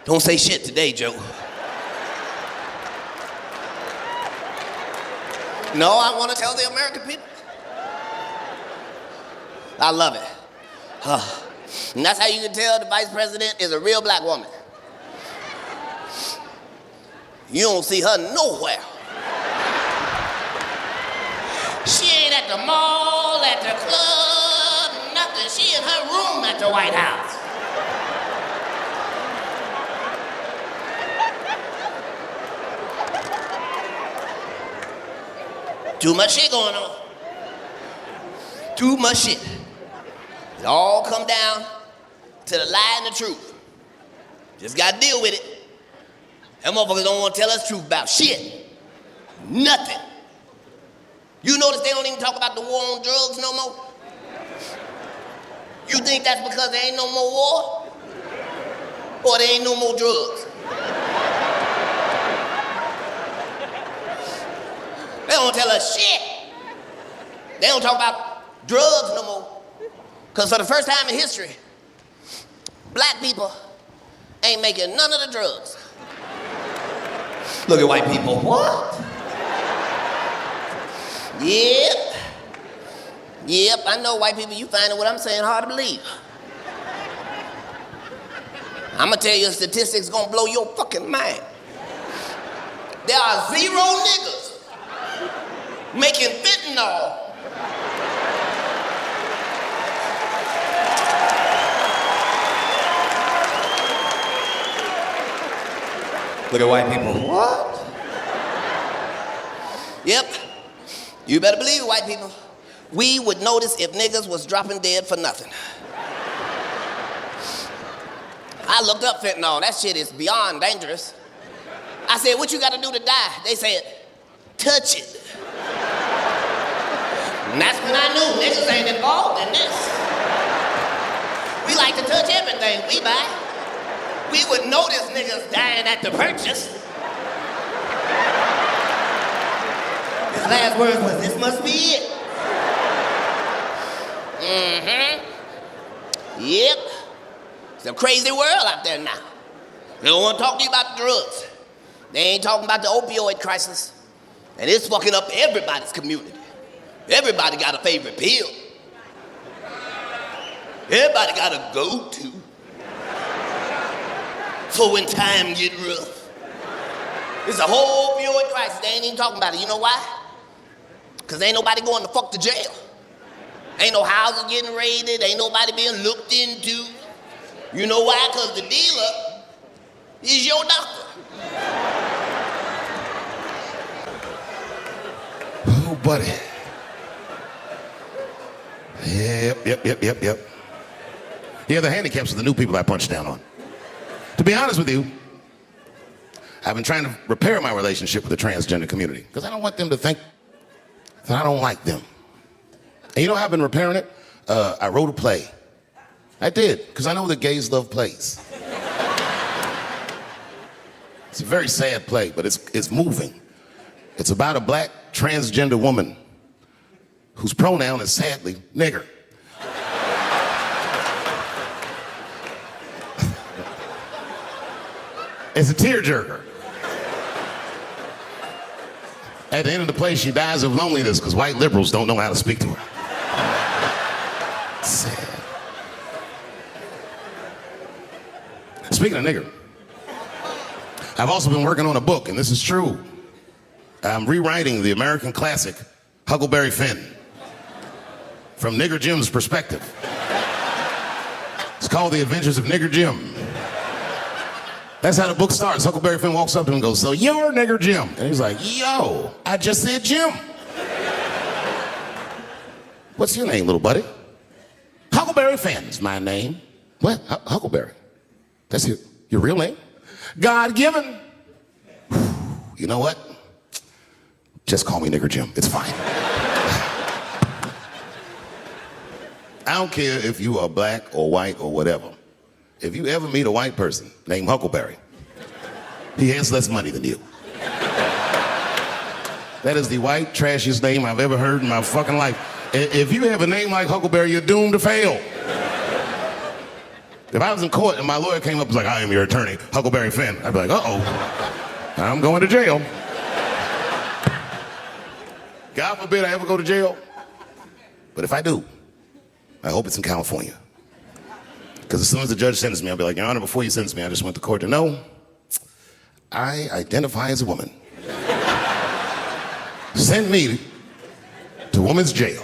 Don't say shit today, Joe. No, I want to tell the American people. I love it. And that's how you can tell the vice president is a real black woman. You don't see her nowhere. She ain't at the mall, at the club, nothing. She in her room at the White House. Too much shit going on. Too much shit. It all come down to the lie and the truth. Just gotta deal with it. Them motherfuckers don't want to tell us the truth about shit. Nothing. You notice they don't even talk about the war on drugs no more? You think that's because there ain't no more war? Or there ain't no more drugs? They don't tell us shit. They don't talk about drugs no more. Because for the first time in history, black people ain't making none of the drugs. Look at white people. What? Yep, I know white people, you finding what I'm saying hard to believe. I'm gonna tell you a statistic's gonna blow your fucking mind. There are 0 niggas making fentanyl. Look at white people. What? Yep. You better believe it, white people. We would notice if niggas was dropping dead for nothing. I looked up fentanyl. That shit is beyond dangerous. I said, what you gotta do to die? They said, touch it. And that's when I knew niggas ain't involved in this. We like to touch everything we buy. We would notice niggas dying at the purchase. His last words was, this must be it. Yep. It's a crazy world out there now. They don't want to talk to you about the drugs. They ain't talking about the opioid crisis. And it's fucking up everybody's community. Everybody got a favorite pill. Everybody got a go-to for when time get rough. It's a whole opioid crisis. They ain't even talking about it. You know why? Because ain't nobody going to fuck to jail. Ain't no houses getting raided. Ain't nobody being looked into. You know why? Because the dealer is your doctor. Oh, buddy. Yep. Yeah, the handicaps are the new people I punch down on. To be honest with you, I've been trying to repair my relationship with the transgender community because I don't want them to think that I don't like them. And you know how I've been repairing it? I wrote a play. I did, because I know that gays love plays. It's a very sad play, but it's moving. It's about a black transgender woman whose pronoun is sadly nigger. It's a tearjerker. At the end of the play, she dies of loneliness because white liberals don't know how to speak to her. Sad. Speaking of nigger, I've also been working on a book, and this is true. I'm rewriting the American classic, Huckleberry Finn, from Nigger Jim's perspective. It's called The Adventures of Nigger Jim. That's how the book starts. Huckleberry Finn walks up to him and goes, so you're Nigger Jim. And he's like, yo, I just said Jim. What's your name, little buddy? Huckleberry Finn's my name. What? Huckleberry? That's your real name? God-given. You know what? Just call me Nigger Jim. It's fine. I don't care if you are black or white or whatever. If you ever meet a white person named Huckleberry, he has less money than you. That is the white, trashiest name I've ever heard in my fucking life. If you have a name like Huckleberry, you're doomed to fail. If I was in court and my lawyer came up and was like, I am your attorney, Huckleberry Finn, I'd be like, uh-oh, I'm going to jail. God forbid I ever go to jail. But if I do, I hope it's in California. Because as soon as the judge sentenced me, I'll be like, Your Honor, before you sentence me, I just went to court to know I identify as a woman. Send me to women's jail.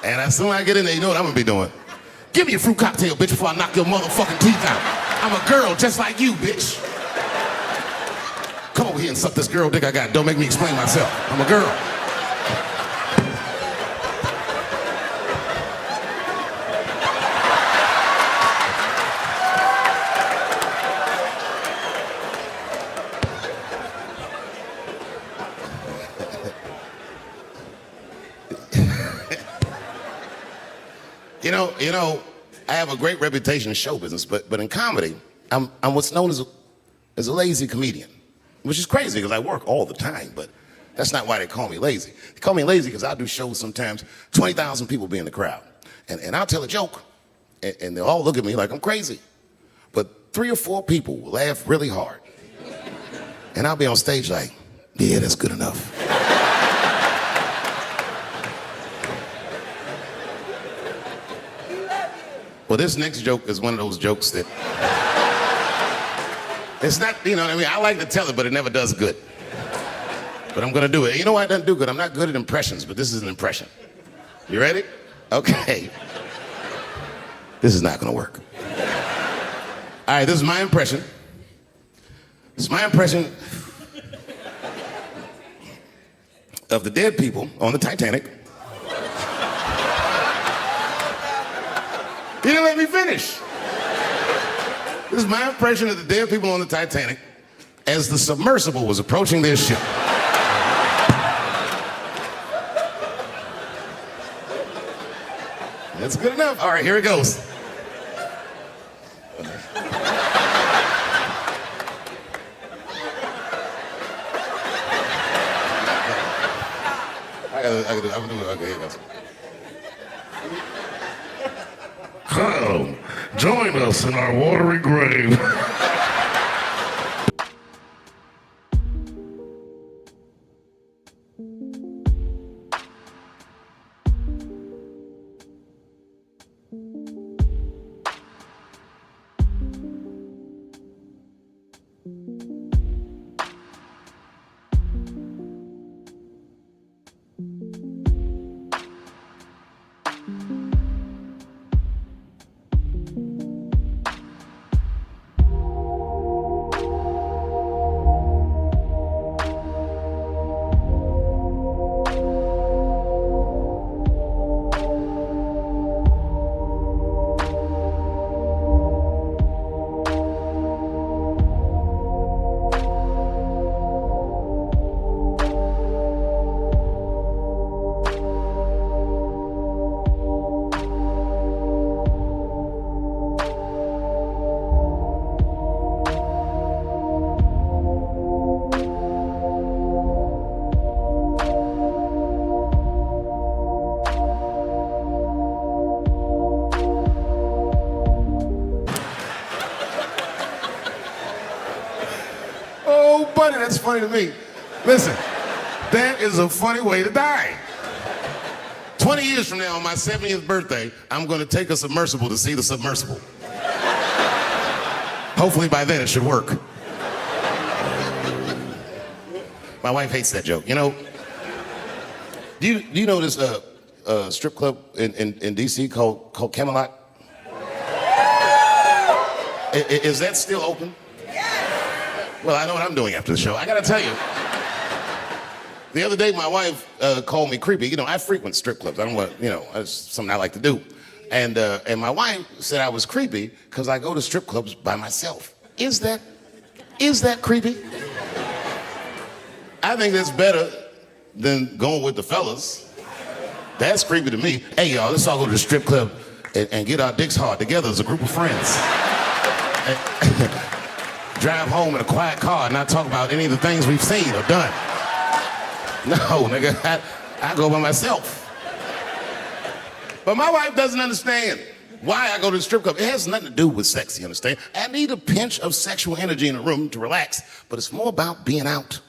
And as soon as I get in there, you know what I'm gonna be doing? Give me a fruit cocktail, bitch, before I knock your motherfucking teeth out. I'm a girl just like you, bitch. Come over here and suck this girl dick I got. Don't make me explain myself. I'm a girl. You know, I have a great reputation in show business, but in comedy, I'm what's known as a lazy comedian, which is crazy because I work all the time, but that's not why they call me lazy. They call me lazy because I do shows sometimes, 20,000 people be in the crowd, and I'll tell a joke, and they'll all look at me like I'm crazy, but 3 or 4 people will laugh really hard, and I'll be on stage like, yeah, that's good enough. Well, this next joke is one of those jokes that it's not, you know what I mean? I like to tell it, but it never does good. But I'm gonna do it. You know why it doesn't do good? I'm not good at impressions, but this is an impression. You ready? Okay. This is not gonna work. All right, this is my impression. This is my impression of the dead people on the Titanic. You didn't let me finish. This is my impression of the dead people on the Titanic as the submersible was approaching their ship. That's good enough. All right, here it goes. I'm gonna do it. Okay, here it goes. Come, join us in our watery grave. Buddy, that's funny to me. Listen, that is a funny way to die. 20 years from now, on my 70th birthday, I'm gonna take a submersible to see the submersible. Hopefully by then it should work. My wife hates that joke. You know, do you know this strip club in DC called Camelot? Is that still open? Well, I know what I'm doing after the show. I gotta tell you. The other day, my wife called me creepy. You know, I frequent strip clubs. I don't want, you know, it's something I like to do. And my wife said I was creepy because I go to strip clubs by myself. Is that creepy? I think that's better than going with the fellas. That's creepy to me. Hey, y'all, let's all go to the strip club and get our dicks hard together as a group of friends. Drive home in a quiet car and not talk about any of the things we've seen or done. No, nigga, I go by myself. But my wife doesn't understand. why I go to the strip club. It has nothing to do with sex, you understand? I need a pinch of sexual energy in the room to relax, but it's more about being out.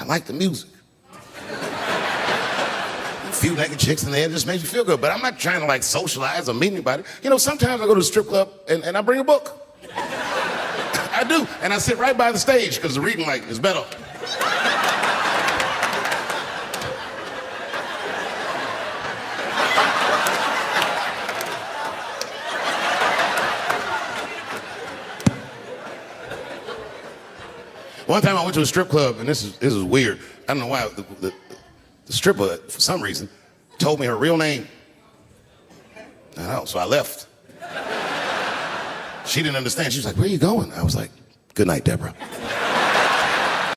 I like the music. A few naked chicks in there just makes me feel good, but I'm not trying to like socialize or meet anybody. You know, sometimes I go to the strip club and I bring a book. I do, and I sit right by the stage because the reading light is better. One time I went to a strip club, and this is weird. I don't know why. The stripper, for some reason, told me her real name. I know, so I left. She didn't understand. She was like, "Where are you going?" I was like, "Good night, Deborah."